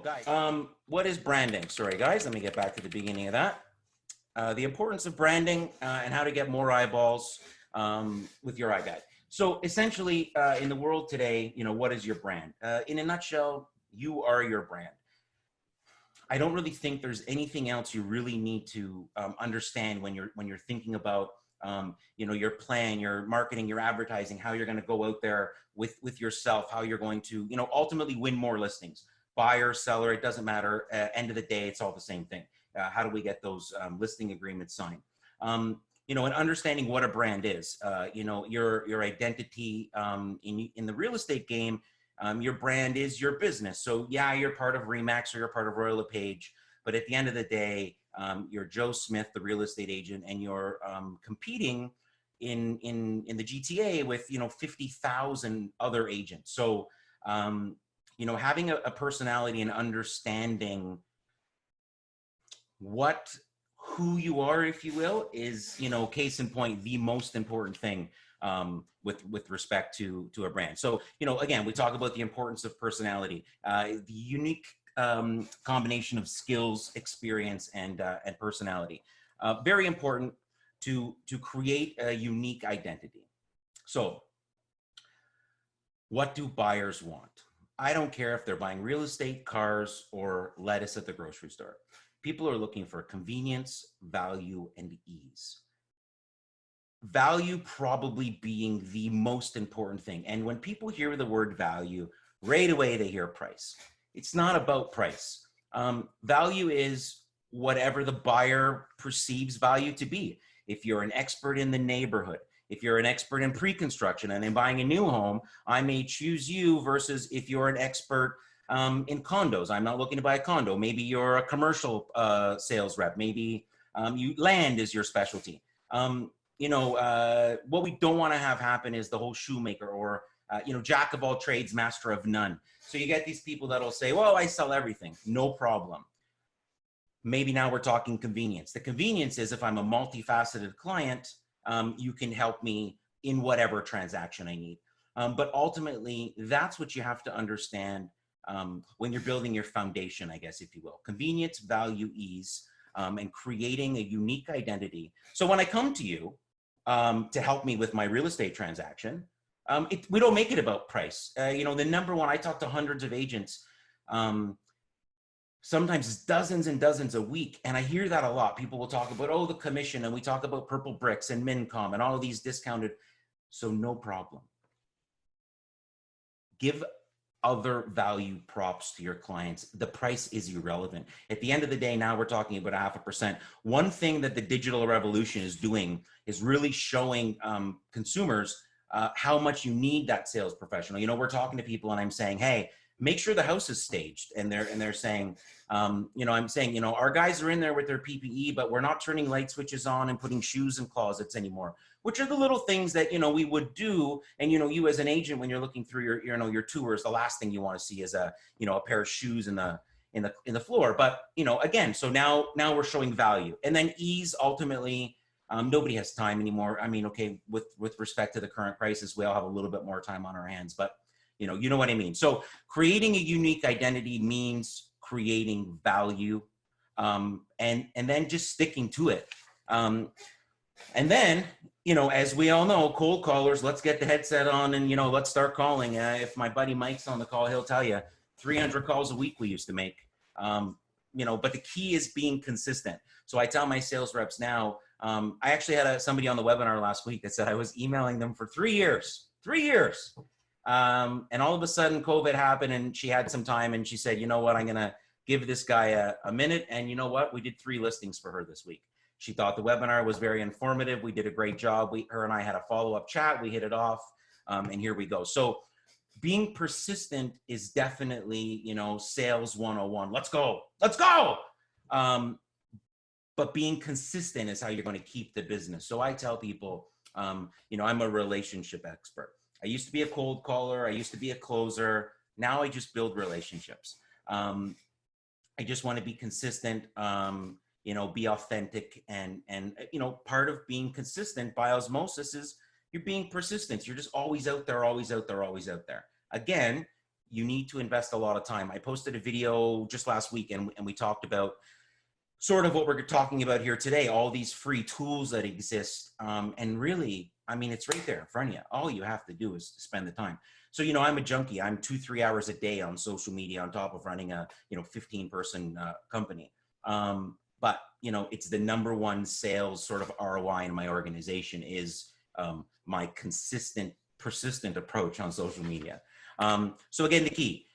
guys. What is branding? Sorry, guys. Let me get back to the beginning of that. The importance of branding and how to get more eyeballs with your iGuide. So essentially, in the world today, what is your brand? In a nutshell, you are your brand. I don't really think there's anything else you really need to understand when you're thinking about your plan, your marketing, your advertising, how you're going to go out there with yourself, how you're going to ultimately win more listings. Buyer, seller, it doesn't matter. End of the day, it's all the same thing. How do we get those listing agreements signed? And understanding what a brand is. Your identity in the real estate game. Your brand is your business. So yeah, you're part of Remax or you're part of Royal LePage, but at the end of the day, you're Joe Smith, the real estate agent, and you're competing in the GTA with 50,000 other agents. So having a personality and understanding who you are, if you will, is case in point the most important thing with respect to a brand. So again, we talk about the importance of personality, the unique combination of skills, experience, and personality. Very important to create a unique identity. So what do buyers want? I don't care if they're buying real estate, cars, or lettuce at the grocery store. People are looking for convenience, value, and ease. Value probably being the most important thing. And when people hear the word value, right away they hear price. It's not about price. Value is whatever the buyer perceives value to be. If you're an expert in the neighborhood, if you're an expert in pre-construction and in buying a new home, I may choose you versus if you're an expert in condos. I'm not looking to buy a condo. Maybe you're a commercial sales rep. Maybe land is your specialty. What we don't want to have happen is the whole shoemaker or, jack of all trades, master of none. So you get these people that'll say, well, I sell everything. No problem. Maybe now we're talking convenience. The convenience is if I'm a multifaceted client, you can help me in whatever transaction I need. But ultimately, that's what you have to understand when you're building your foundation, I guess, if you will. Convenience, value, ease, and creating a unique identity. So when I come to you to help me with my real estate transaction, we don't make it about price. The number one, I talk to hundreds of agents, sometimes it's dozens and dozens a week. And I hear that a lot. People will talk about, oh, the commission, and we talk about Purple Bricks and Mincom and all of these discounted. So no problem. Give other value props to your clients. The price is irrelevant. At the end of the day, now we're talking about 0.5%. One thing that the digital revolution is doing is really showing consumers how much you need that sales professional. We're talking to people and I'm saying, hey, make sure the house is staged. And they're saying, I'm saying, our guys are in there with their PPE, but we're not turning light switches on and putting shoes in closets anymore, which are the little things that, we would do. And, you as an agent, when you're looking through your tours, the last thing you want to see is a pair of shoes in the floor. But, again, so now we're showing value. And then ease, ultimately, nobody has time anymore. I mean, okay, with respect to the current crisis, we all have a little bit more time on our hands, but you know what I mean? So creating a unique identity means creating value, and then just sticking to it. And then, as we all know, cold callers, let's get the headset on and, let's start calling. If my buddy Mike's on the call, he'll tell you 300 calls a week we used to make, but the key is being consistent. So I tell my sales reps now, I actually had somebody on the webinar last week that said I was emailing them for 3 years. And all of a sudden COVID happened and she had some time and she said, you know what, I'm going to give this guy a minute. And you know what, we did 3 listings for her this week. She thought the webinar was very informative. We did a great job. Her and I had a follow-up chat. We hit it off, and here we go. So being persistent is definitely, sales 101. Let's go. But being consistent is how you're going to keep the business. So I tell people, I'm a relationship expert. I used to be a cold caller. I used to be a closer. Now I just build relationships. I just want to be consistent, be authentic. And part of being consistent by osmosis is you're being persistent. You're just always out there. Again, you need to invest a lot of time. I posted a video just last week, and we talked about sort of what we're talking about here today, all these free tools that exist. And really, I mean, it's right there in front of you. All you have to do is spend the time. So, you know, I'm a junkie. I'm 2-3 hours a day on social media on top of running a, 15-person company. But, you know, it's the number one sales sort of ROI in my organization is my consistent, persistent approach on social media. So again, the key,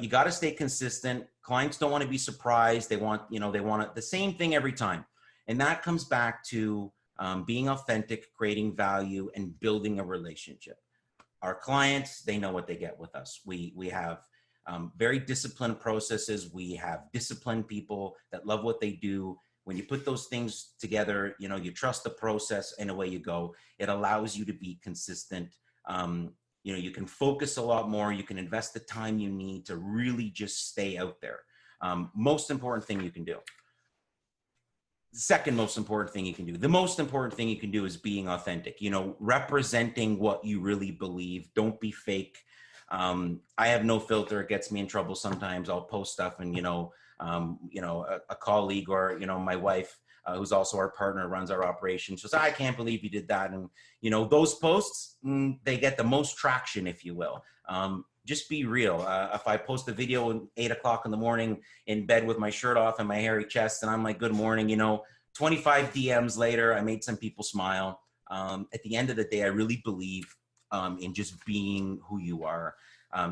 you got to stay consistent. Clients don't want to be surprised. They want, they want the same thing every time. And that comes back to being authentic, creating value, and building a relationship. Our clients, they know what they get with us. We have very disciplined processes. We have disciplined people that love what they do. When you put those things together, you trust the process, and away you go. It allows you to be consistent. You can focus a lot more. You can invest the time you need to really just stay out there. Most important thing you can do. The second most important thing you can do. The most important thing you can do is being authentic, representing what you really believe. Don't be fake. I have no filter. It gets me in trouble sometimes. I'll post stuff and, a colleague or, my wife, who's also our partner, runs our operation. She says, I can't believe you did that. And, those posts, they get the most traction, if you will. Just be real. If I post a video at 8 o'clock in the morning in bed with my shirt off and my hairy chest, and I'm like, good morning, 25 DMs later, I made some people smile. At the end of the day, I really believe in just being who you are.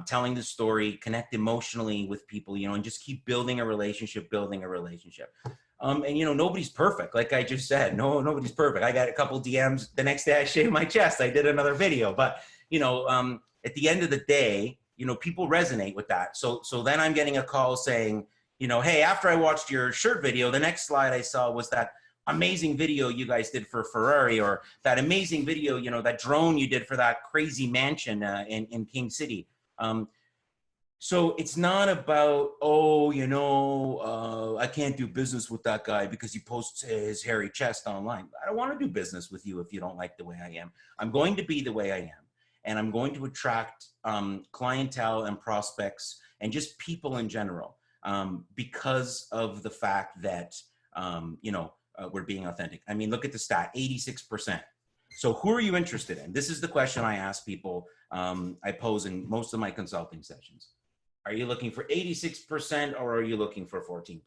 Telling the story, connect emotionally with people, and just keep building a relationship. And nobody's perfect. Like I just said, nobody's perfect. I got a couple DMs the next day. I shaved my chest. I did another video, but at the end of the day, people resonate with that. So then I'm getting a call saying, hey, after I watched your shirt video, the next slide I saw was that amazing video you guys did for Ferrari, or that amazing video, that drone you did for that crazy mansion in King City. So it's not about, I can't do business with that guy because he posts his hairy chest online. I don't want to do business with you if you don't like the way I am. I'm going to be the way I am, and I'm going to attract clientele and prospects and just people in general because of the fact that, we're being authentic. I mean, look at the stat, 86%. So who are you interested in? This is the question I ask people. I pose in most of my consulting sessions. Are you looking for 86% or are you looking for 14%?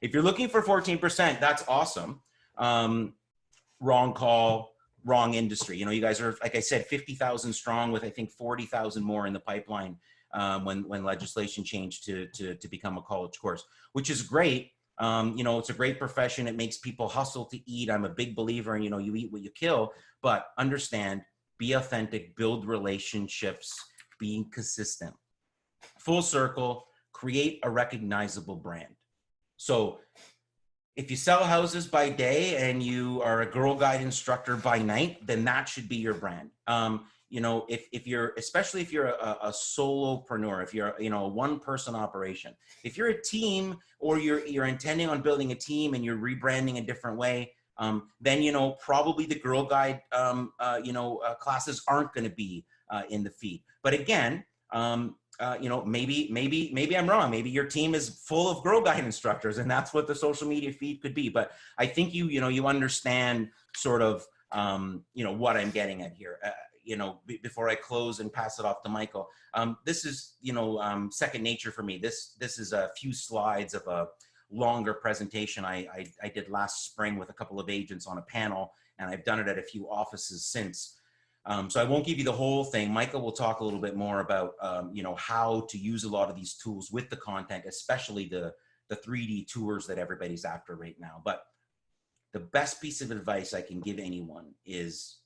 If you're looking for 14%, that's awesome. Wrong call, wrong industry. You guys are, like I said, 50,000 strong with, I think, 40,000 more in the pipeline when legislation changed to become a college course, which is great. It's a great profession. It makes people hustle to eat. I'm a big believer in, you eat what you kill, but understand, be authentic, build relationships, being consistent. Full circle, create a recognizable brand. So if you sell houses by day and you are a Girl Guide instructor by night, then that should be your brand. If you're, especially if you're a solopreneur, if you're, a one-person operation, if you're a team or you're intending on building a team and you're rebranding a different way, then, probably the Girl Guide, classes aren't going to be in the feed. But again, maybe I'm wrong. Maybe your team is full of Girl Guide instructors and that's what the social media feed could be. But I think you understand sort of, what I'm getting at here. Before I close and pass it off to Michael, this is, second nature for me. This is a few slides of a longer presentation I did last spring with a couple of agents on a panel, and I've done it at a few offices since. So I won't give you the whole thing. Michael will talk a little bit more about, how to use a lot of these tools with the content, especially the 3D tours that everybody's after right now. But the best piece of advice I can give anyone is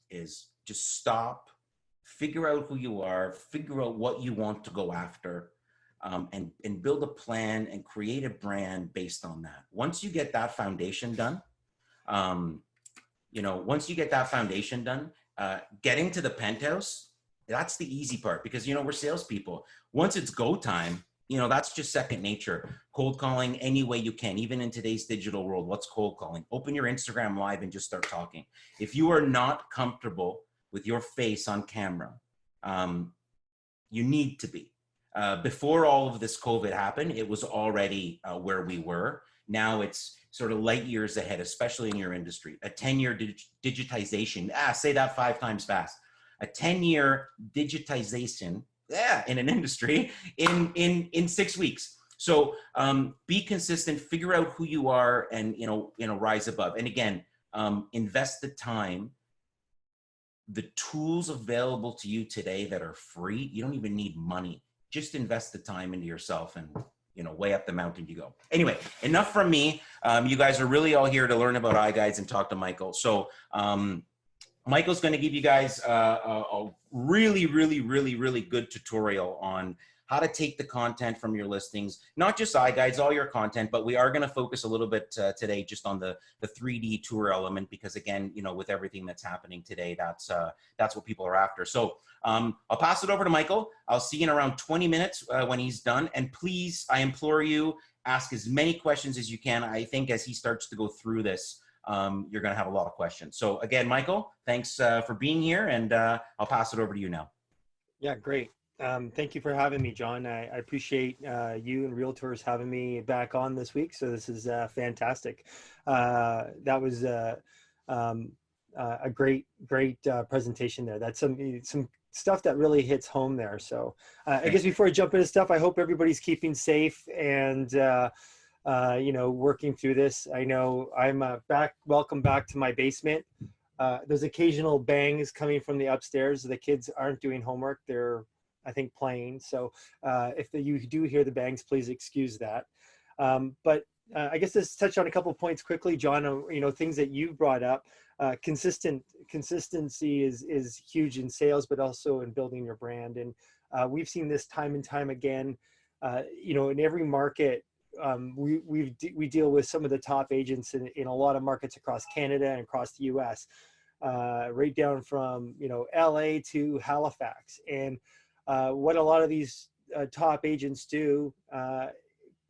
just stop, figure out who you are, figure out what you want to go after, and build a plan and create a brand based on that. Once you get that foundation done, getting to the penthouse, that's the easy part because, we're salespeople. Once it's go time, that's just second nature. Cold calling any way you can, even in today's digital world. What's cold calling? Open your Instagram live and just start talking. If you are not comfortable with your face on camera, you need to be. Before all of this COVID happened, it was already where we were. Now it's sort of light years ahead, especially in your industry. A 10-year digitization, say that 5 times fast. A 10-year digitization, in an industry in 6 weeks. So be consistent, figure out who you are, and rise above. And again, invest the time. The tools available to you today that are free, you don't even need money. Just invest the time into yourself, and way up the mountain you go. Anyway, enough from me. You guys are really all here to learn about iGuides and talk to Michael. So Michael's going to give you guys a really, really, really, really good tutorial on how to take the content from your listings, not just iGuides, all your content, but we are going to focus a little bit today just on the 3D tour element, because again, with everything that's happening today, that's what people are after. So I'll pass it over to Michael. I'll see you in around 20 minutes when he's done. And please, I implore you, ask as many questions as you can. I think as he starts to go through this, you're going to have a lot of questions. So again, Michael, thanks for being here, and I'll pass it over to you now. Yeah, great. Thank you for having me, John. I appreciate you and Realtors having me back on this week. So this is fantastic. That was a great presentation there. That's some stuff that really hits home there. So I guess before I jump into stuff, I hope everybody's keeping safe and working through this. I know I'm back. Welcome back to my basement. There's occasional bangs coming from the upstairs. The kids aren't doing homework. They're, I think, playing. So if you do hear the bangs, please excuse that. But I guess let's touch on a couple of points quickly, John. Things that you brought up. Consistency is huge in sales, but also in building your brand. And we've seen this time and time again. In every market, we deal with some of the top agents in a lot of markets across Canada and across the U.S. Right down from LA to Halifax. And what a lot of these top agents do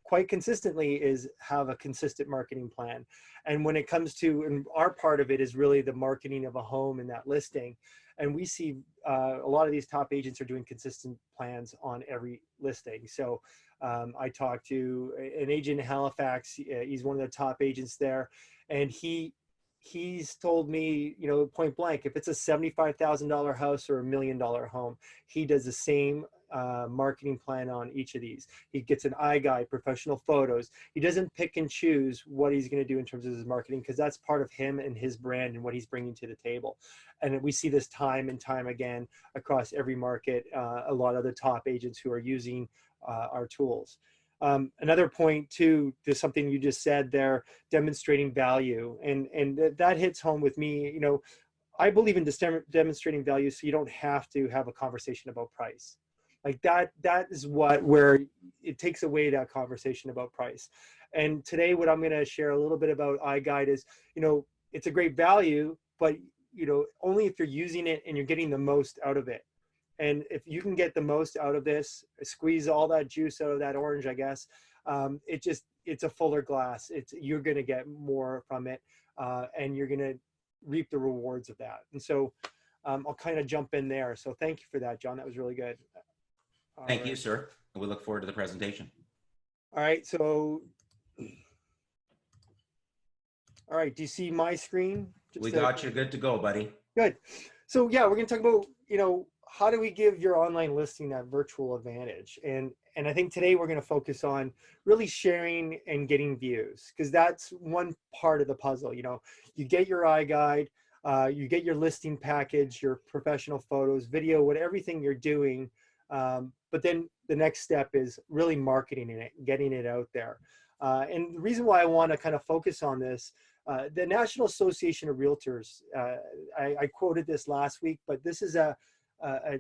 quite consistently is have a consistent marketing plan. And when it comes to, and our part of it is really the marketing of a home and that listing. And we see a lot of these top agents are doing consistent plans on every listing. So I talked to an agent in Halifax. He's one of the top agents there. And he's told me, point blank, if it's a $75,000 house or $1 million home, he does the same marketing plan on each of these. He gets an iGuide, professional photos. He doesn't pick and choose what he's going to do in terms of his marketing, because that's part of him and his brand and what he's bringing to the table. And we see this time and time again across every market. A lot of the top agents who are using our tools. Another point too, to something you just said there, demonstrating value, and that hits home with me. I believe in demonstrating value, so you don't have to have a conversation about price. Like that is where it takes away that conversation about price. And today, what I'm going to share a little bit about iGuide is, it's a great value, but only if you're using it and you're getting the most out of it. And if you can get the most out of this, squeeze all that juice out of that orange, I guess, it's a fuller glass. You're going to get more from it, and you're going to reap the rewards of that. And so I'll kind of jump in there. So thank you for that, John. That was really good. Thank you, sir. We look forward to the presentation. All right. So, all right. Do you see my screen? We got you good to go, buddy. Good. So yeah, we're going to talk about, how do we give your online listing that virtual advantage? And I think today we're going to focus on really sharing and getting views, because that's one part of the puzzle. You get your iGuide, you get your listing package, your professional photos, video, everything you're doing. But then the next step is really marketing it, getting it out there. And the reason why I want to kind of focus on this, the National Association of Realtors, I quoted this last week, but this is a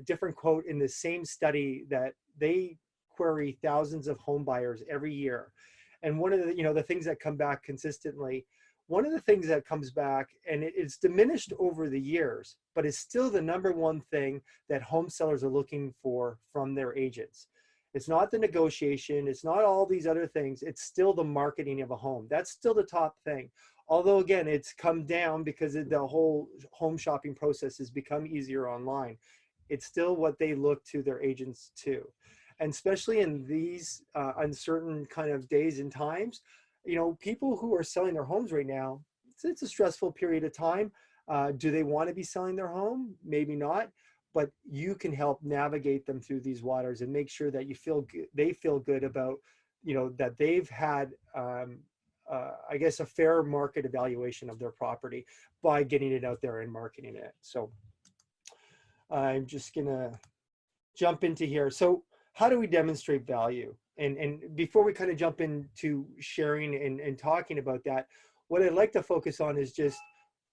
different quote in the same study that they query thousands of home buyers every year. And one of the, the things that come back consistently, one of the things that comes back, and it's diminished over the years, but it's still the number one thing that home sellers are looking for from their agents. It's not the negotiation. It's not all these other things. It's still the marketing of a home. That's still the top thing. Although again, it's come down because the whole home shopping process has become easier online. It's still what they look to their agents to. And especially in these uncertain kind of days and times, you know, people who are selling their homes right now, it's a stressful period of time. Do they want to be selling their home? Maybe not, but you can help navigate them through these waters and make sure that you feel good, they feel good about, you know, that they've had, I guess, a fair market evaluation of their property by getting it out there and marketing it. So I'm just gonna jump into here. So how do we demonstrate value? And before we kind of jump into sharing and talking about that, what I'd like to focus on is just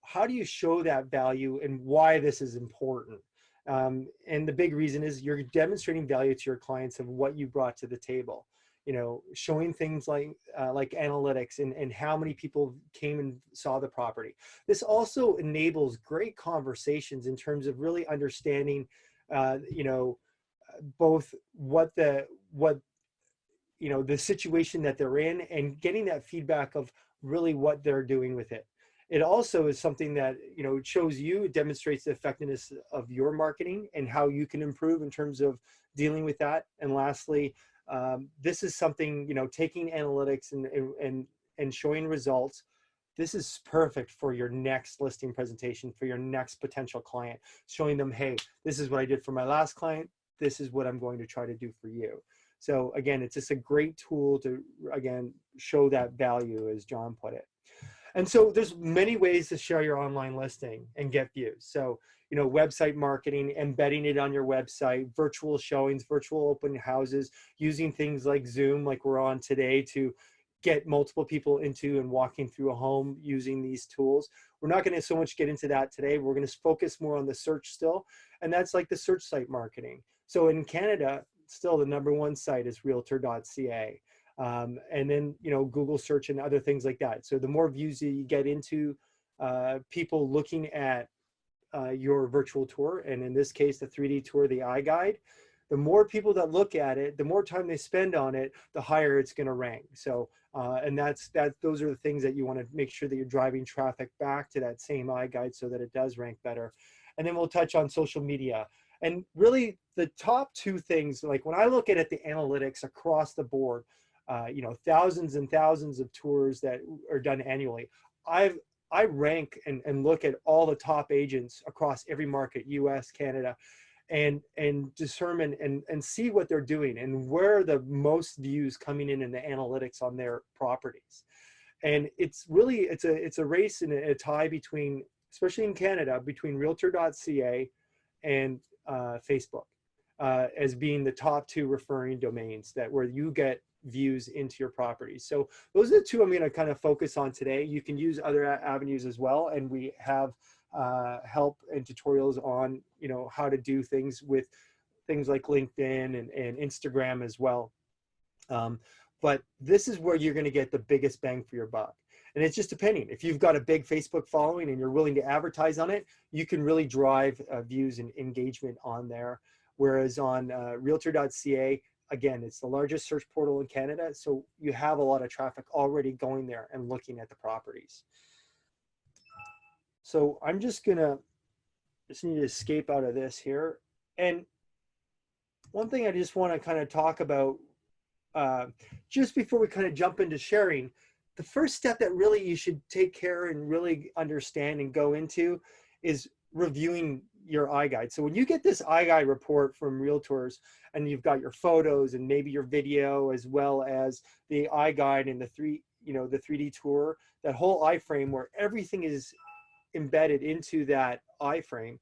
how do you show that value and why this is important? And the big reason is you're demonstrating value to your clients of what you brought to the table. You know, showing things like analytics and how many people came and saw the property. This also enables great conversations in terms of really understanding, you know, both what you know, the situation that they're in and getting that feedback of really what they're doing with it. It also is something that, you know, it shows you, it demonstrates the effectiveness of your marketing and how you can improve in terms of dealing with that. And lastly, this is something, you know, taking analytics and showing results. This is perfect for your next listing presentation, for your next potential client, showing them, hey, this is what I did for my last client. This is what I'm going to try to do for you. So again, it's just a great tool to, again, show that value, as John put it. And so there's many ways to share your online listing and get views. So, you know, website marketing, embedding it on your website, virtual showings, virtual open houses, using things like Zoom, like we're on today, to get multiple people into and walking through a home using these tools. We're not going to so much get into that today. We're going to focus more on the search still. And that's like the search site marketing. So in Canada, still the #1 site is realtor.ca. And then, you know, Google search and other things like that. So the more views you get into people looking at your virtual tour, and in this case, the 3D tour, the iGuide, the more people that look at it, the more time they spend on it, the higher it's going to rank. So, and those are the things that you want to make sure that you're driving traffic back to that same iGuide so that it does rank better. And then we'll touch on social media. And really the top two things, like when I look at it, the analytics across the board, you know, thousands and thousands of tours that are done annually. I rank and look at all the top agents across every market, US, Canada, and determine and see what they're doing and where are the most views coming in the analytics on their properties. And it's really, it's a race and a tie between, especially in Canada, between realtor.ca and Facebook as being the top two referring domains that where you get views into your properties. So those are the two I'm going to kind of focus on today. You can use other avenues as well, and we have help and tutorials on, you know, how to do things with things like LinkedIn and Instagram as well. But this is where you're going to get the biggest bang for your buck. And it's just depending. If you've got a big Facebook following and you're willing to advertise on it, you can really drive views and engagement on there. Whereas on realtor.ca, again, it's the largest search portal in Canada. So you have a lot of traffic already going there and looking at the properties. So I'm just need to escape out of this here. And one thing I just want to kind of talk about just before we kind of jump into sharing, the first step that really you should take care and really understand and go into is reviewing your iGuide. So when you get this iGuide report from realtors and you've got your photos and maybe your video as well as the iGuide and the 3D tour, that whole iframe where everything is embedded into that iframe,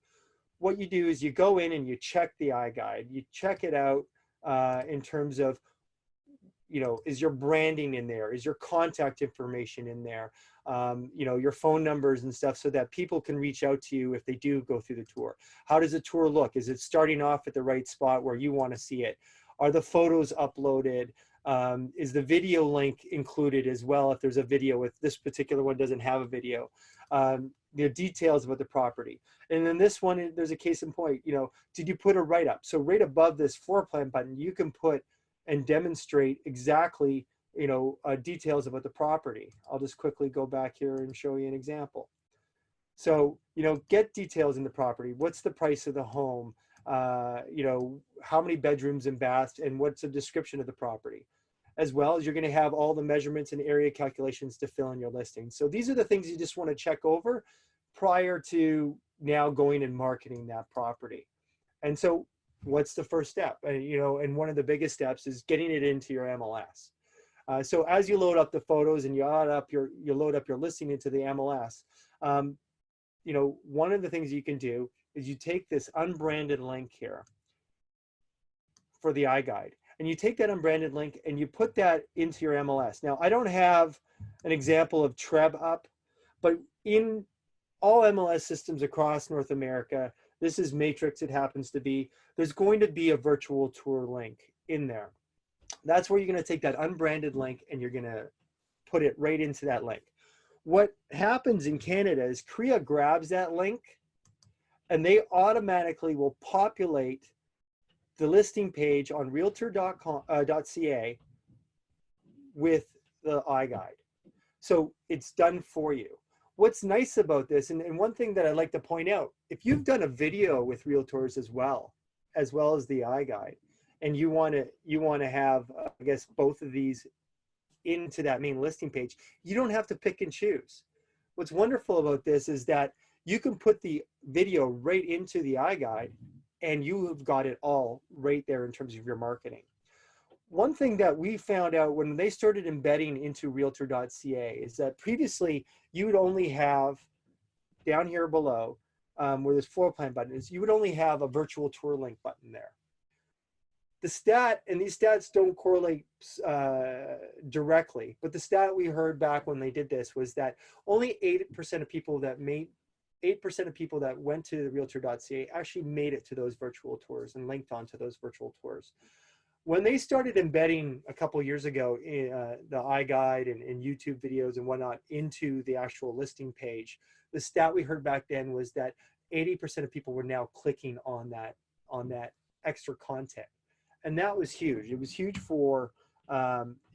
what you do is you go in and you check the iGuide, you check it out in terms of, you know, is your branding in there? Is your contact information in there? You know, your phone numbers and stuff so that people can reach out to you if they do go through the tour. How does the tour look? Is it starting off at the right spot where you want to see it? Are the photos uploaded? Is the video link included as well if there's a video? If this particular one doesn't have a video. The details about the property. And then this one, there's a case in point, you know, did you put a write-up? So right above this floor plan button, you can put and demonstrate exactly, you know, details about the property. I'll just quickly go back here and show you an example. So, you know, get details in the property. What's the price of the home? you know, how many bedrooms and baths, and what's a description of the property. As well as you're going to have all the measurements and area calculations to fill in your listing. So these are the things you just want to check over prior to now going and marketing that property. And so what's the first step? You know, and one of the biggest steps is getting it into your MLS. So as you load up the photos and you load up your listing into the MLS, you know, one of the things you can do is you take this unbranded link here for the iGuide, and you take that unbranded link and you put that into your MLS. Now, I don't have an example of Treb up, but in all MLS systems across North America, this is Matrix, it happens to be, there's going to be a virtual tour link in there. That's where you're going to take that unbranded link and you're going to put it right into that link. What happens in Canada is Korea grabs that link and they automatically will populate the listing page on realtor.ca with the iGuide. So it's done for you. What's nice about this, and one thing that I'd like to point out, if you've done a video with realtors as well as the iGuide, and you want to have, I guess, both of these into that main listing page, you don't have to pick and choose. What's wonderful about this is that you can put the video right into the iGuide and you have got it all right there in terms of your marketing. One thing that we found out when they started embedding into realtor.ca is that previously you would only have down here below where this floor plan button is, you would only have a virtual tour link button there. The stat, and these stats don't correlate directly, but the stat we heard back when they did this was that only 8% of people that 8% of people that went to the realtor.ca actually made it to those virtual tours and linked onto those virtual tours. When they started embedding a couple of years ago the iGuide and YouTube videos and whatnot into the actual listing page, the stat we heard back then was that 80% of people were now clicking on that extra content. And that was huge. It was huge for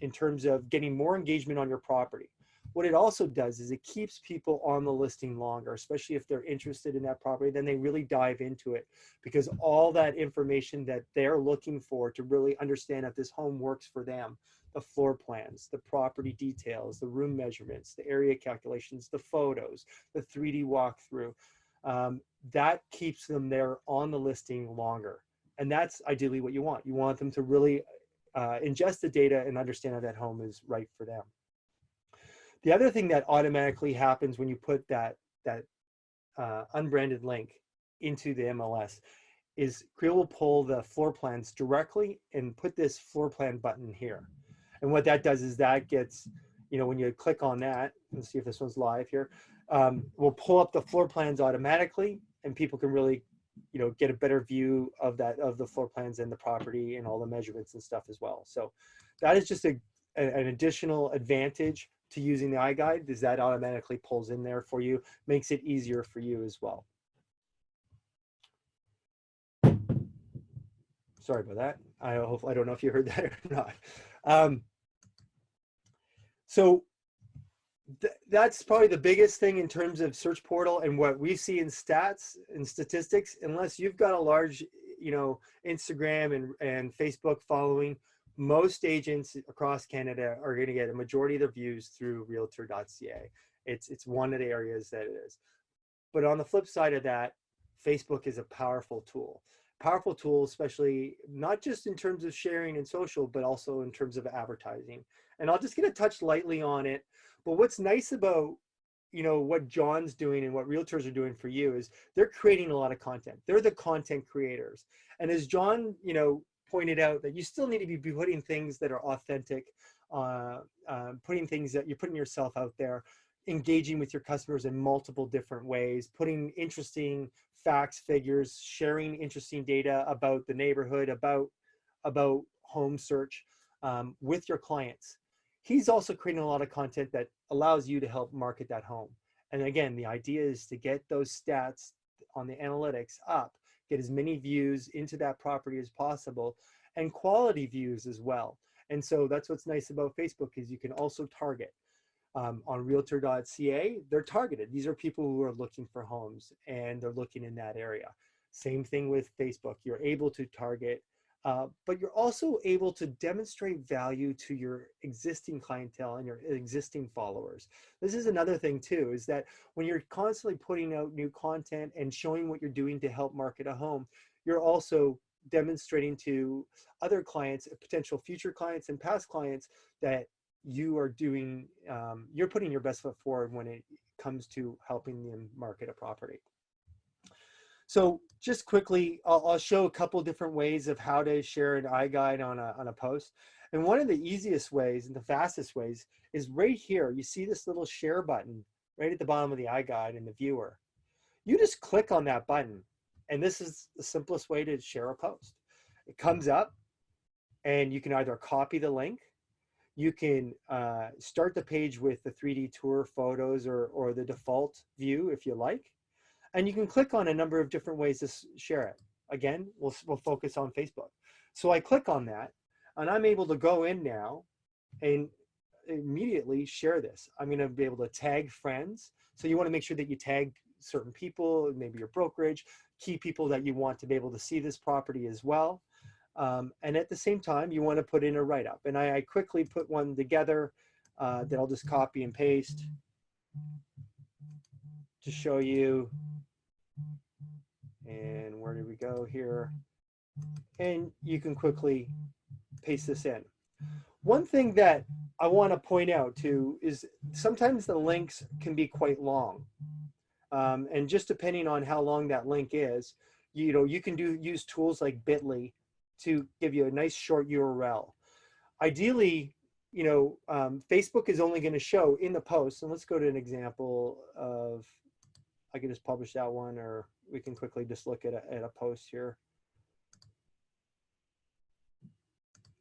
in terms of getting more engagement on your property. What it also does is it keeps people on the listing longer, especially if they're interested in that property, then they really dive into it because all that information that they're looking for to really understand if this home works for them, the floor plans, the property details, the room measurements, the area calculations, the photos, the 3D walkthrough, that keeps them there on the listing longer. And that's ideally what you want. You want them to really ingest the data and understand if that home is right for them. The other thing that automatically happens when you put that unbranded link into the MLS is Creel will pull the floor plans directly and put this floor plan button here. And what that does is that gets, you know, when you click on that, let's see if this one's live here, we'll pull up the floor plans automatically and people can really, you know, get a better view of the floor plans and the property and all the measurements and stuff as well. So that is just an additional advantage to using the iGuide, is that automatically pulls in there for you, makes it easier for you as well. Sorry about that. I don't know if you heard that or not. So that's probably the biggest thing in terms of search portal and what we see in stats and statistics. Unless you've got a large, you know, Instagram and Facebook following, most agents across Canada are going to get a majority of their views through realtor.ca. It's one of the areas that it is. But on the flip side of that, Facebook is a powerful tool. Powerful tool, especially not just in terms of sharing and social, but also in terms of advertising. And I'll just get a touch lightly on it. But what's nice about, you know, what John's doing and what realtors are doing for you is they're creating a lot of content. They're the content creators. And as John, you know, pointed out, that you still need to be putting things that are authentic, putting things that you're putting yourself out there, engaging with your customers in multiple different ways, putting interesting facts, figures, sharing interesting data about the neighborhood, about home search with your clients. He's also creating a lot of content that allows you to help market that home. And again, the idea is to get those stats on the analytics up, get as many views into that property as possible, and quality views as well. And so that's what's nice about Facebook, is you can also target. On realtor.ca, they're targeted. These are people who are looking for homes and they're looking in that area. Same thing with Facebook. You're able to target, but you're also able to demonstrate value to your existing clientele and your existing followers. This is another thing too, is that when you're constantly putting out new content and showing what you're doing to help market a home, you're also demonstrating to other clients, potential future clients and past clients, that you are doing, you're putting your best foot forward when it comes to helping them market a property. So just quickly, I'll show a couple different ways of how to share an iGuide on a post. And one of the easiest ways and the fastest ways is right here. You see this little share button right at the bottom of the iGuide in the viewer. You just click on that button, and this is the simplest way to share a post. It comes up, and you can either copy the link, you can start the page with the 3D tour photos or the default view if you like. And you can click on a number of different ways to share it. Again, we'll focus on Facebook. So I click on that, and I'm able to go in now and immediately share this. I'm going to be able to tag friends. So you want to make sure that you tag certain people, maybe your brokerage, key people that you want to be able to see this property as well. And at the same time, you want to put in a write-up. And I quickly put one together that I'll just copy and paste to show you. And where did we go here? And you can quickly paste this in. One thing that I want to point out too is sometimes the links can be quite long. And just depending on how long that link is, you can use tools like Bitly to give you a nice short URL. Ideally, Facebook is only going to show in the post. And let's go to an example of, I can just publish that one, or we can quickly just look at a post here.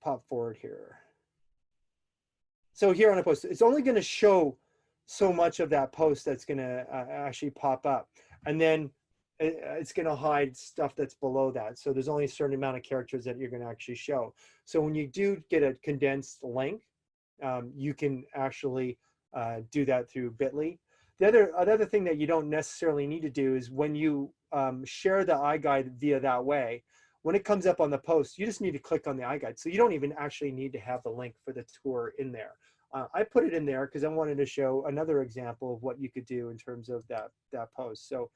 Pop forward here. So here on a post, it's only going to show so much of that post that's going to actually pop up. And then it's going to hide stuff that's below that. So there's only a certain amount of characters that you're going to actually show. So when you do get a condensed link, you can actually do that through Bitly. The other thing that you don't necessarily need to do is when you share the iGuide via that way, when it comes up on the post, you just need to click on the iGuide. So you don't even actually need to have the link for the tour in there. I put it in there because I wanted to show another example of what you could do in terms of that post. So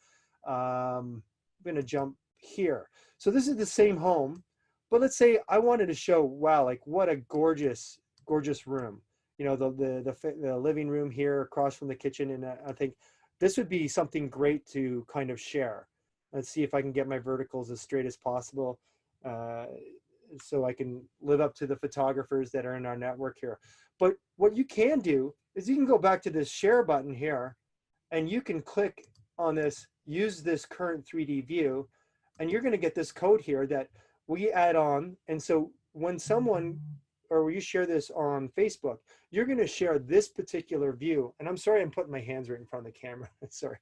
I'm going to jump here. So this is the same home, but let's say I wanted to show, wow, like what a gorgeous, gorgeous room. The living room here across from the kitchen. And I think this would be something great to kind of share. Let's see if I can get my verticals as straight as possible so I can live up to the photographers that are in our network here. But what you can do is you can go back to this share button here, and you can click on this, use this current 3D view, and you're going to get this code here that we add on. And so when someone, or you share this on Facebook, you're going to share this particular view. And I'm sorry, I'm putting my hands right in front of the camera. Sorry.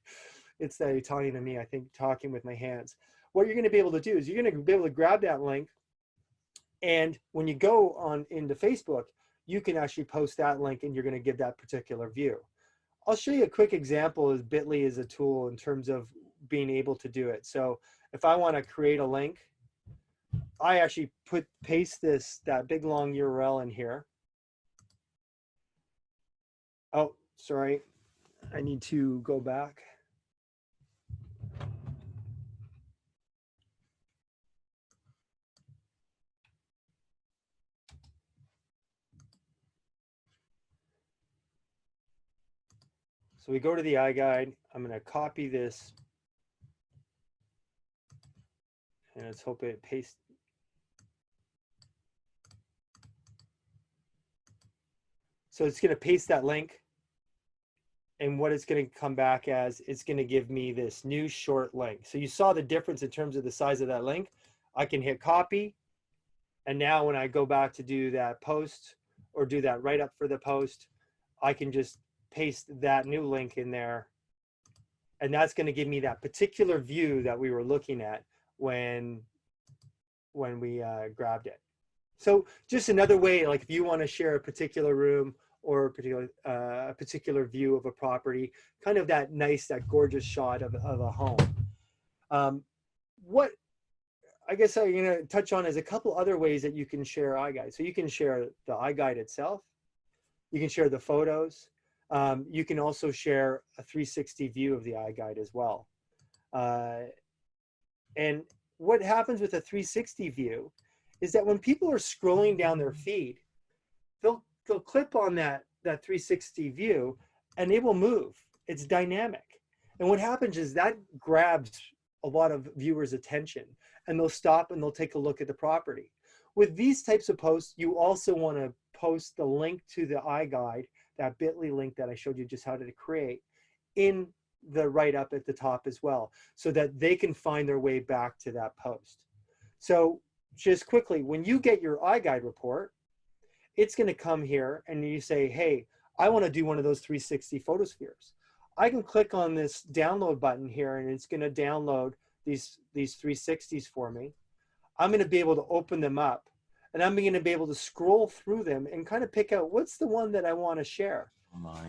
It's that Italian in me, I think, talking with my hands. What you're going to be able to do is you're going to be able to grab that link. And when you go on into Facebook, you can actually post that link and you're going to give that particular view. I'll show you a quick example as Bitly is a tool in terms of being able to do it. So if I want to create a link, I actually paste that big long URL in here. Oh, sorry. I need to go back. So we go to the iGuide. I'm going to copy this. And let's hope it pastes. So it's going to paste that link. And what it's going to come back as, it's going to give me this new short link. So you saw the difference in terms of the size of that link. I can hit copy. And now when I go back to do that post or do that write-up for the post, I can just paste that new link in there. And that's going to give me that particular view that we were looking at when we grabbed it. So just another way, like if you want to share a particular room or a particular view of a property, kind of that nice, that gorgeous shot of a home. what I guess I'm going to touch on is a couple other ways that you can share iGuide. So you can share the iGuide itself. You can share the photos. You can also share a 360 view of the iGuide as well. And what happens with a 360 view is that when people are scrolling down their feed, they'll click on that 360 view and it will move. It's dynamic. And what happens is that grabs a lot of viewers' attention, and they'll stop and they'll take a look at the property. With these types of posts, you also want to post the link to the iGuide, that bit.ly link that I showed you just how to create, in the write-up at the top as well, so that they can find their way back to that post. So just quickly, when you get your iGuide report, it's going to come here and you say, hey, I want to do one of those 360 photospheres. I can click on this download button here and it's going to download these 360s for me. I'm going to be able to open them up and I'm going to be able to scroll through them and kind of pick out what's the one that I want to share.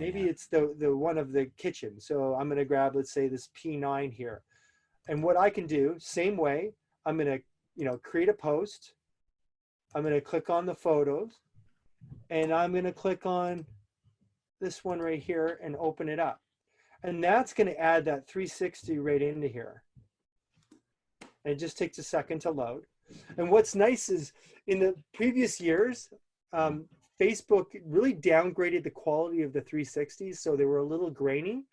Maybe it's the one of the kitchen. So I'm going to grab, let's say, this P9 here. And what I can do, same way, I'm going to, create a post. I'm going to click on the photos and I'm going to click on this one right here and open it up. And that's going to add that 360 right into here. And it just takes a second to load. And what's nice is in the previous years, Facebook really downgraded the quality of the 360s, so they were a little grainy.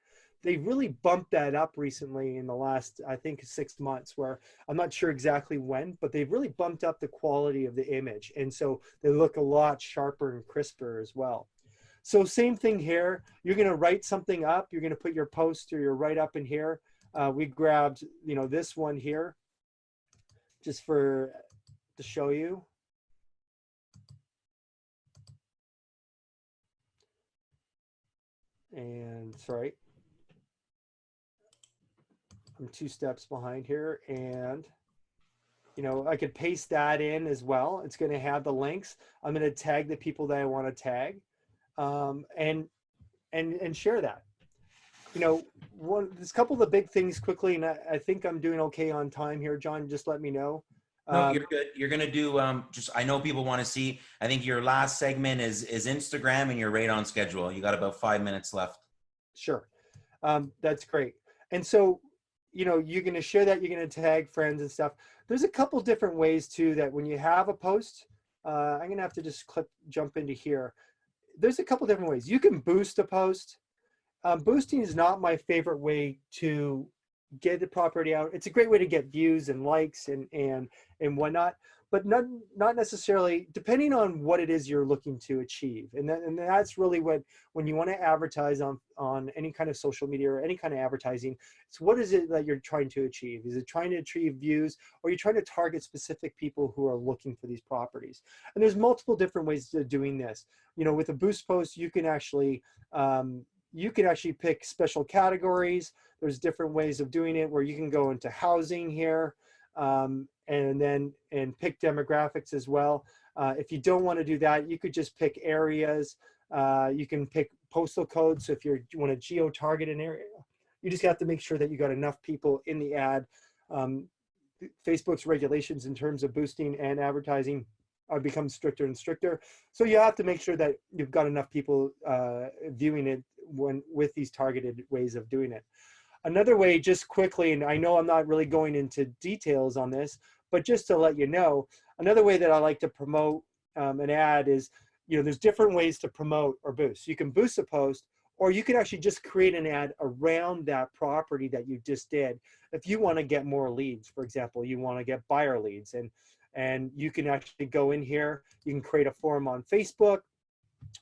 They really bumped that up recently in the last, I think, 6 months, where I'm not sure exactly when, but they've really bumped up the quality of the image. And so they look a lot sharper and crisper as well. So same thing here. You're going to write something up. You're going to put your post or your write up in here. We grabbed, this one here just to show you. And sorry, I'm 2 steps behind here. And, I could paste that in as well. It's going to have the links. I'm going to tag the people that I want to tag. And share that. There's a couple of the big things quickly, and I think I'm doing okay on time here, John. Just let me know. No, you're good. You're gonna do I know people want to see. I think your last segment is Instagram, and you're right on schedule. You got about 5 minutes left. Sure, that's great. And so, you're going to share that. You're going to tag friends and stuff. There's a couple different ways too that when you have a post, I'm going to have to just jump into here. There's a couple different ways. You can boost a post. Boosting is not my favorite way to get the property out. It's a great way to get views and likes and whatnot, but not necessarily, depending on what it is you're looking to achieve. And that's really when you want to advertise on any kind of social media or any kind of advertising, it's what is it that you're trying to achieve? Is it trying to achieve views, or are you trying to target specific people who are looking for these properties? And there's multiple different ways of doing this. With a boost post, you can actually pick special categories. There's different ways of doing it where you can go into housing here, and pick demographics as well. If you don't want to do that, you could just pick areas. You can pick postal codes. So if you want to geo-target an area, you just have to make sure that you got enough people in the ad. Facebook's regulations in terms of boosting and advertising become stricter and stricter. So you have to make sure that you've got enough people viewing it with these targeted ways of doing it. Another way, just quickly, and I know I'm not really going into details on this, but just to let you know, another way that I like to promote an ad is, there's different ways to promote or boost. You can boost a post, or you can actually just create an ad around that property that you just did. If you want to get more leads, for example, you want to get buyer leads, and you can actually go in here, you can create a form on Facebook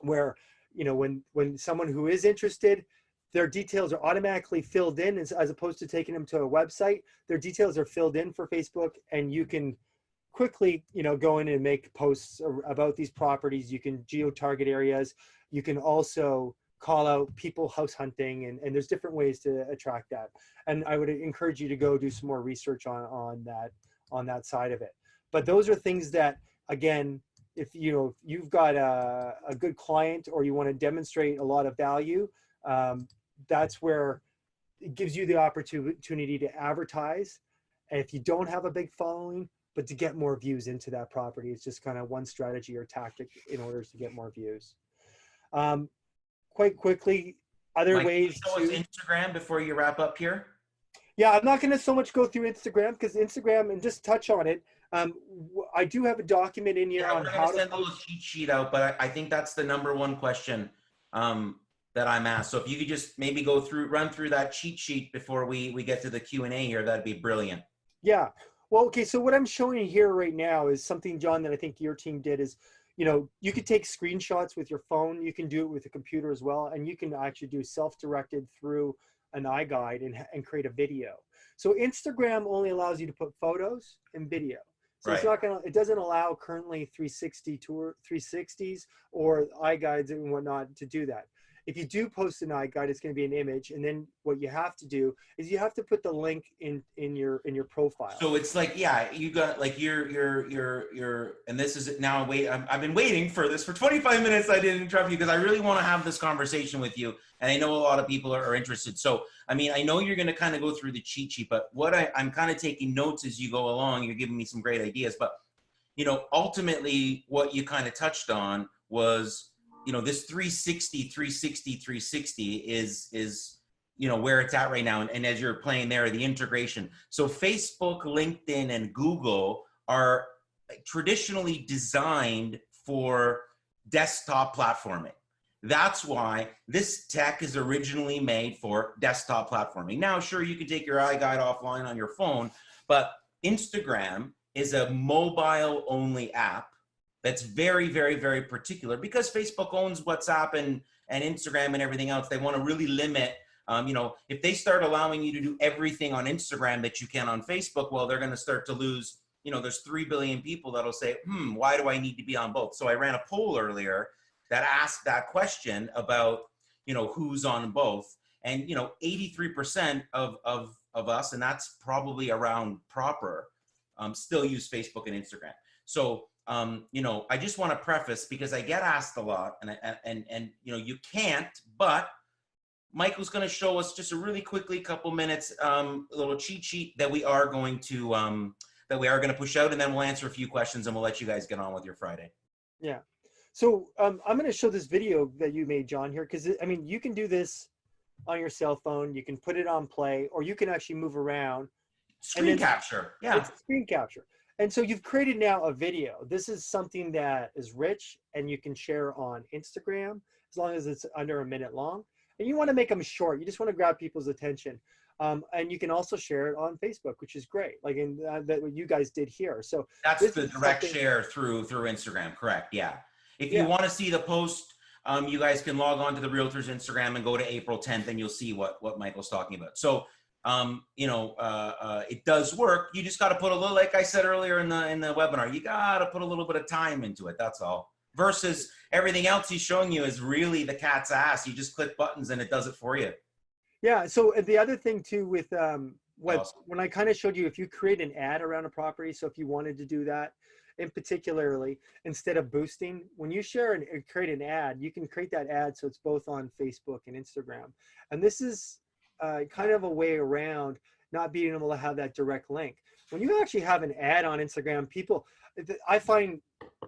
where, when someone who is interested, their details are automatically filled in as opposed to taking them to a website. Their details are filled in for Facebook, and you can quickly, go in and make posts about these properties. You can geo-target areas. You can also call out people house hunting, and there's different ways to attract that. And I would encourage you to go do some more research on that side of it. But those are things that, again, if you've got a good client or you want to demonstrate a lot of value, that's where it gives you the opportunity to advertise if you don't have a big following, but to get more views into that property. It's just kind of one strategy or tactic in order to get more views. Um, Quite quickly, other Mike, can you ways show us to, Instagram before you wrap up here? yeah, I'm not going to so much go through Instagram because Instagram, and just touch on it. I do have a document in here Yeah, on we're gonna how to send a little post. cheat sheet out, but I think that's the number one question that I'm asked. So if you could just maybe run through that cheat sheet before we get to the Q&A here, that'd be brilliant. Yeah. Well, okay. So what I'm showing you here right now is something, John, that I think your team did is, you could take screenshots with your phone. You can do it with a computer as well. And you can actually do self-directed through an iGuide and create a video. So Instagram only allows you to put photos and video. So it's Right. not it doesn't allow currently 360s or iGuides and whatnot to do that. If you do post an iGuide, it's going to be an image. And then what you have to do is you have to put the link in your profile. So it's like, yeah, you got like and this is now. I've been waiting for this for 25 minutes. I didn't interrupt you because I really want to have this conversation with you, and I know a lot of people are interested. So, I mean, I know you're going to kind of go through the cheat sheet, but I'm kind of taking notes as you go along. You're giving me some great ideas, but ultimately, what you kind of touched on was, this 360 is where it's at right now. And as you're playing there, the integration. So Facebook, LinkedIn, and Google are traditionally designed for desktop platforming. That's why this tech is originally made for desktop platforming. Now, sure, you can take your iGuide offline on your phone, but Instagram is a mobile only app that's very, very, very particular because Facebook owns WhatsApp and Instagram and everything else. They want to really limit. If they start allowing you to do everything on Instagram that you can on Facebook, well, they're going to start to lose, there's 3 billion people that'll say, why do I need to be on both? So I ran a poll earlier that asked that question about, who's on both. And, 83% of us, and that's probably around proper, still use Facebook and Instagram. So, I just want to preface because I get asked a lot and you can't, but Michael's going to show us just a really quickly, couple minutes, a little cheat sheet that we are going to push out, and then we'll answer a few questions and we'll let you guys get on with your Friday. Yeah. So I'm going to show this video that you made, John, here, because I mean, you can do this on your cell phone. You can put it on play, or you can actually move around. Screen capture. Yeah. It's a screen capture. And so you've created now a video. This is something that is rich and you can share on Instagram as long as it's under a minute long. And you want to make them short. You just want to grab people's attention. And you can also share it on Facebook, which is great. Like that what you guys did here. So that's the direct share through Instagram. Correct. Yeah. If you want to see the post, you guys can log on to the Realtors Instagram and go to April 10th and you'll see what Michael's talking about. So, it does work. You just got to put a little, like I said earlier in the webinar, you got to put a little bit of time into it. That's all. Versus everything else he's showing you is really the cat's ass. You just click buttons and it does it for you. Yeah. So the other thing too with when I kind of showed you, if you create an ad around a property, so if you wanted to do that, in particularly, instead of boosting, when you share and create an ad, you can create that ad so it's both on Facebook and Instagram. And this is kind of a way around not being able to have that direct link. When you actually have an ad on Instagram, I find,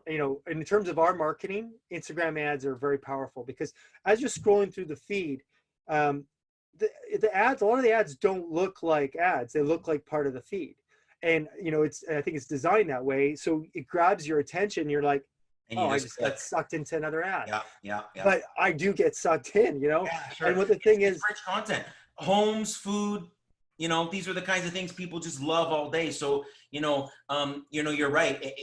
in terms of our marketing, Instagram ads are very powerful because as you're scrolling through the feed, the ads, a lot of the ads don't look like ads. They look like part of the feed. And, I think it's designed that way. So it grabs your attention. You're like, oh, I just got sucked into another ad. Yeah. But I do get sucked in, Yeah, sure. And what the thing is, rich content, homes, food, these are the kinds of things people just love all day. So, you're right.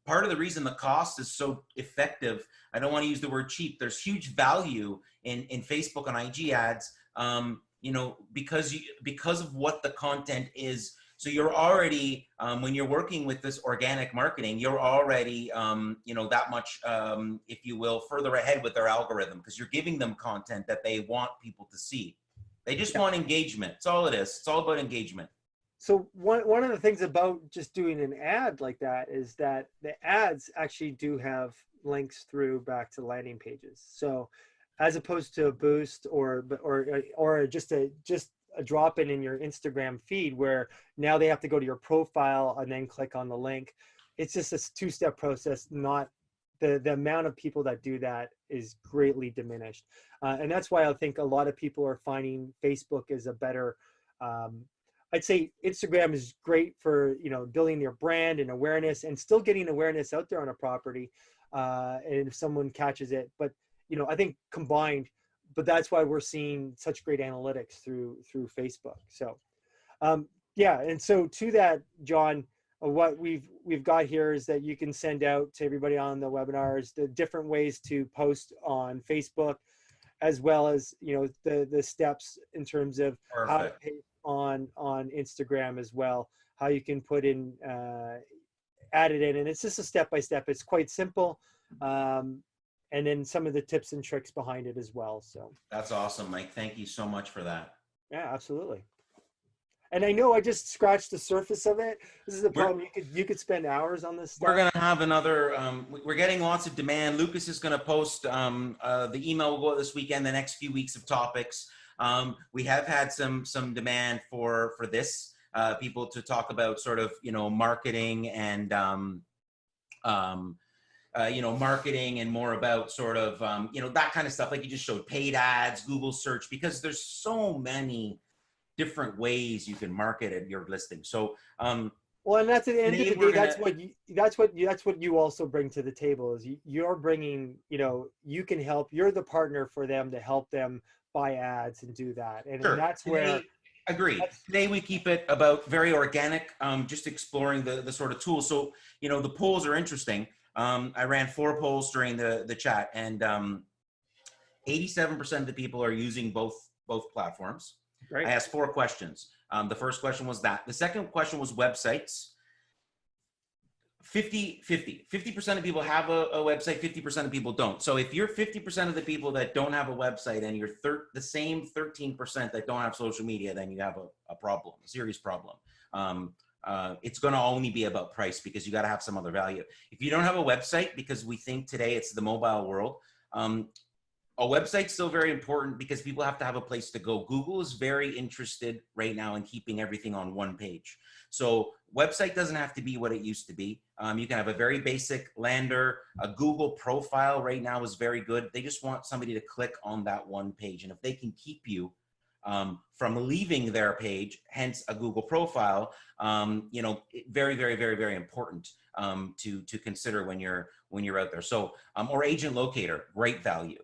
Part of the reason the cost is so effective, I don't want to use the word cheap. There's huge value in Facebook and IG ads, because of what the content is. So you're already, when you're working with this organic marketing, you're already, that much, if you will, further ahead with their algorithm because you're giving them content that they want people to see. They just want engagement. That's all it is. It's all about engagement. So one of the things about just doing an ad like that is that the ads actually do have links through back to landing pages. So as opposed to a boost or just a drop in your Instagram feed where now they have to go to your profile and then click on the link. It's just a two-step process. Not the amount of people that do that is greatly diminished, and that's why I think a lot of people are finding Facebook is a better. I'd say Instagram is great for, you know, building your brand and awareness and still getting awareness out there on a property, and if someone catches it. But you know, I think combined, but that's why we're seeing such great analytics through Facebook. So yeah, and so to that, John, what we've got here is that you can send out to everybody on the webinars the different ways to post on Facebook, as well as, you know, the steps in terms of how to Perfect. pay on Instagram as well, how you can put in add it in, and it's just a step by step. It's quite simple, and then some of the tips and tricks behind it as well. So That's awesome, Mike. Thank you so much for that. yeah, absolutely. And I know I just scratched the surface of it. This is the We're, problem. You could spend hours on this we're stuff. going to have another, we're getting lots of demand. Lucas is going to post, the email will go out this weekend, the next few weeks of topics. We have had some demand for this, people to talk about sort of, you know, marketing and, you know, marketing and more about sort of, you know, that kind of stuff. Like you just showed paid ads, Google search, because there's so many different ways you can market at your listing. So, Well, and that's at the end of today the we're day, gonna, that's what you also bring to the table is you're bringing, you know, you can help, you're the partner for them to help them buy ads and do that. And sure. that's where, Agreed. Today we keep it about very organic, just exploring the sort of tools. So, you know, the polls are interesting. I ran 4 polls during the chat, and 87% of the people are using both platforms. I right. asked 4 questions. The first question was that. The second question was websites. 50% of people have a website, 50% of people don't. So if you're 50% of the people that don't have a website and you're the same 13% that don't have social media, then you have a problem, a serious problem. It's going to only be about price because you got to have some other value. If you don't have a website, because we think today it's the mobile world, a website's still very important because people have to have a place to go. Google is very interested right now in keeping everything on one page. So website doesn't have to be what it used to be. You can have a very basic lander. A Google profile right now is very good. They just want somebody to click on that one page. And if they can keep you from leaving their page, hence a Google profile, you know, very, very, very, very important to consider when you're out there. So, or agent locator, great value.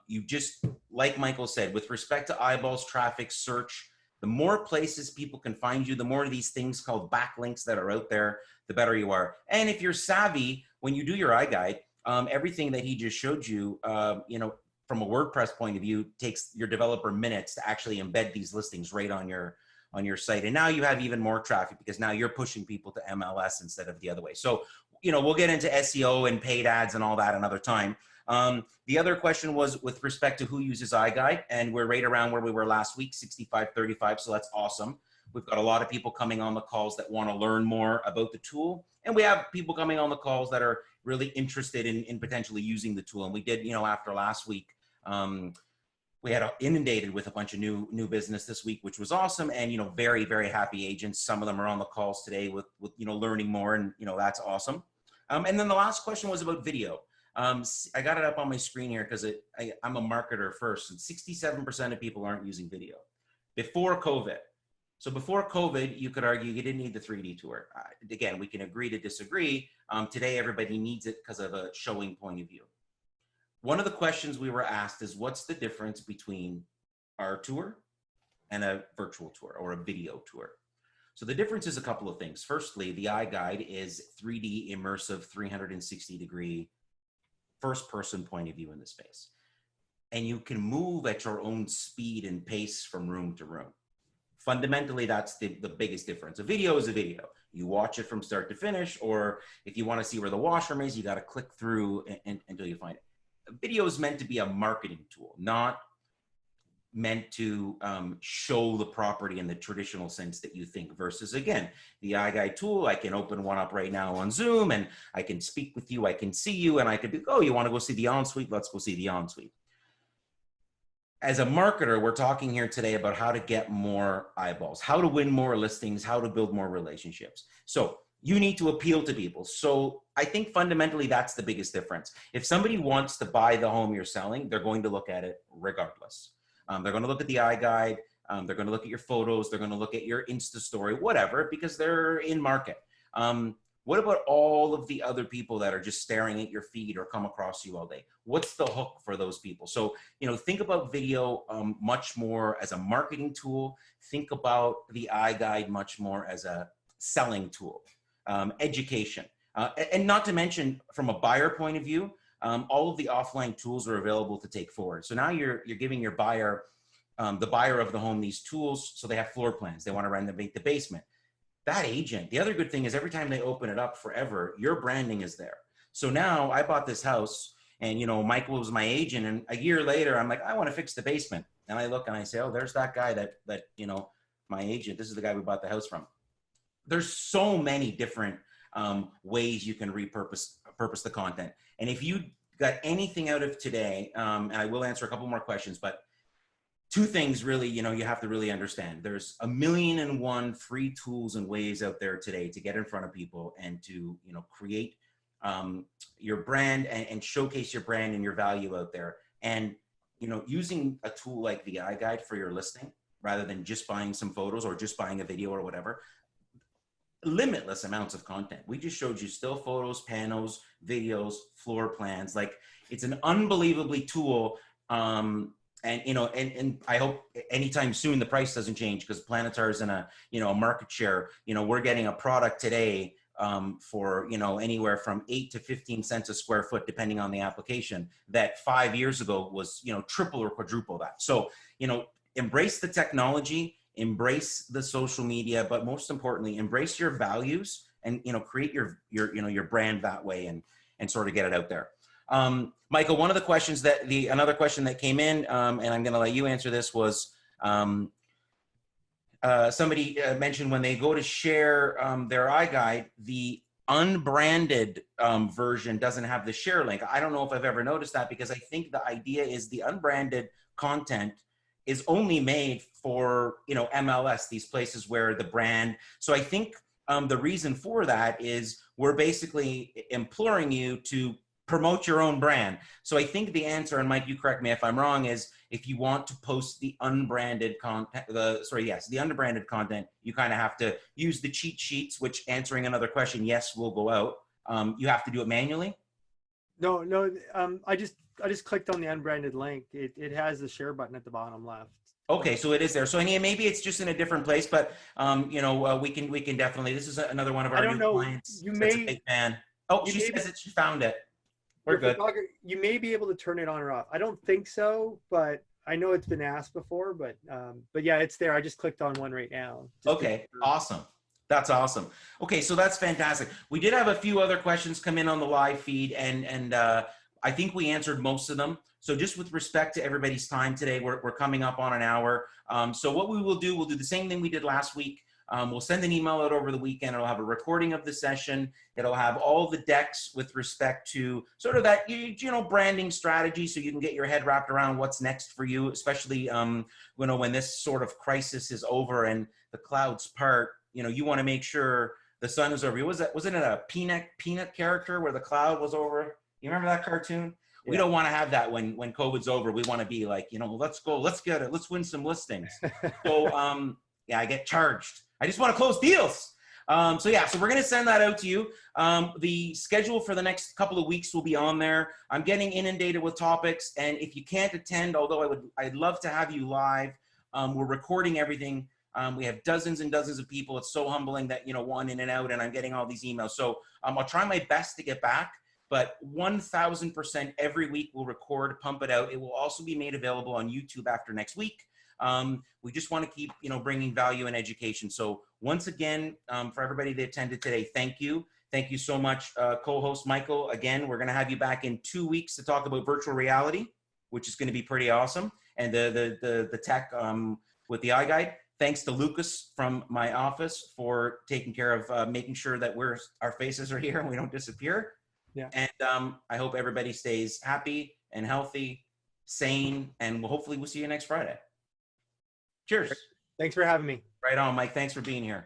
You just, like Michael said, with respect to eyeballs, traffic, search, the more places people can find you, the more of these things called backlinks that are out there, the better you are. And if you're savvy, when you do your iGuide, everything that he just showed you, you know, from a WordPress point of view, takes your developer minutes to actually embed these listings right on your site. And now you have even more traffic because now you're pushing people to MLS instead of the other way. So, you know, we'll get into SEO and paid ads and all that another time. The other question was with respect to who uses iGuide, and we're right around where we were last week, 65-35. So that's awesome. We've got a lot of people coming on the calls that want to learn more about the tool. And we have people coming on the calls that are really interested in potentially using the tool. And we did, you know, after last week, we had inundated with a bunch of new business this week, which was awesome. And, you know, very, very happy agents. Some of them are on the calls today with you know, learning more, and, you know, that's awesome. And then the last question was about video. I got it up on my screen here because I'm a marketer first, and 67% of people aren't using video before COVID. So before COVID, you could argue you didn't need the 3D tour. Again, we can agree to disagree. Today, everybody needs it because of a showing point of view. One of the questions we were asked is, what's the difference between our tour and a virtual tour or a video tour? So the difference is a couple of things. Firstly, the iGuide is 3D immersive 360-degree first person point of view in the space. And you can move at your own speed and pace from room to room. Fundamentally, that's the biggest difference. A video is a video. You watch it from start to finish, or if you want to see where the washroom is, you got to click through until you find it. A video is meant to be a marketing tool, not meant to show the property in the traditional sense that you think, versus, again, the iGuide tool. I can open one up right now on Zoom and I can speak with you, I can see you, and I could be, oh, you want to go see the ensuite? Let's go see the ensuite. as a marketer, we're talking here today about how to get more eyeballs, how to win more listings, how to build more relationships. So you need to appeal to people. So I think fundamentally that's the biggest difference. If somebody wants to buy the home you're selling, they're going to look at it regardless. They're going to look at the iGuide. They're going to look at your photos. They're going to look at your Insta story, whatever, because they're in market. What about all of the other people that are just staring at your feed or come across you all day? What's the hook for those people? So, think about video much more as a marketing tool. Think about the iGuide much more as a selling tool, education. And not to mention, from a buyer point of view, all of the offline tools are available to take forward. So now you're giving your buyer, the buyer of the home, these tools so they have floor plans. They want to renovate the basement. That agent, the other good thing is every time they open it up forever, your branding is there. So now I bought this house and, Michael was my agent. And a year later, I'm like, I want to fix the basement. And I look and I say, oh, there's that guy that my agent, this is the guy we bought the house from. There's so many different ways you can purpose the content. And if you got anything out of today, and I will answer a couple more questions, but two things really, you have to really understand. There's 1,000,001 free tools and ways out there today to get in front of people and to, create your brand and showcase your brand and your value out there. And, using a tool like the iGuide for your listing, rather than just buying some photos or just buying a video or whatever, limitless amounts of content. We just showed you still photos, panos, videos, floor plans. Like, it's an unbelievably tool. And I hope anytime soon the price doesn't change, because Planetar is in a market share. We're getting a product today for anywhere from 8 to 15 cents a square foot, depending on the application, that 5 years ago was triple or quadruple that. So embrace the technology, embrace the social media, but most importantly, embrace your values and create your brand that way and sort of get it out there. Michael, one of the questions another question that came in, and I'm going to let you answer this, was somebody mentioned when they go to share their iGuide, the unbranded version doesn't have the share link. I don't know if I've ever noticed that, because I think the idea is the unbranded content is only made for, MLS, these places where the brand. So I think the reason for that is we're basically imploring you to promote your own brand. So I think the answer, and Mike, you correct me if I'm wrong, is if you want to post the unbranded content, the unbranded content, you kind of have to use the cheat sheets, which, answering another question, yes, will go out. You have to do it manually? No, I just clicked on the unbranded link. It has the share button at the bottom left. Okay, so it is there. So maybe it's just in a different place, but we can definitely. This is another one of our new clients. That's a big fan. Oh, she says that she found it. We're good. You may be able to turn it on or off. I don't think so, but I know it's been asked before. But yeah, it's there. I just clicked on one right now. Okay, awesome. That's awesome. Okay, so that's fantastic. We did have a few other questions come in on the live feed, and I think we answered most of them. So just with respect to everybody's time today, we're coming up on an hour. So what we'll do the same thing we did last week. We'll send an email out over the weekend. It'll have a recording of the session. It'll have all the decks with respect to sort of that, branding strategy, so you can get your head wrapped around what's next for you, especially, when this sort of crisis is over and the clouds part. You want to make sure the sun is over you. Wasn't it a peanut character where the cloud was over? You remember that cartoon? Yeah. We don't want to have that when COVID's over. We want to be like, let's go, let's get it, let's win some listings. So yeah, I get charged. I just want to close deals. So we're going to send that out to you. The schedule for the next couple of weeks will be on there. I'm getting inundated with topics, and if you can't attend, although I'd love to have you live, we're recording everything. We have dozens and dozens of people. It's so humbling that, one in and out, and I'm getting all these emails. So I'll try my best to get back, but 1,000% every week we'll record, pump it out. It will also be made available on YouTube after next week. We just want to keep, bringing value and education. So once again, for everybody that attended today, thank you. Thank you so much, co-host Michael. Again, we're going to have you back in 2 weeks to talk about virtual reality, which is going to be pretty awesome. And the tech with the iGuide. Thanks to Lucas from my office for taking care of making sure that our faces are here and we don't disappear. Yeah. And I hope everybody stays happy and healthy sane, and hopefully we'll see you next Friday. Cheers. Thanks for having me. Right on, Mike. Thanks for being here.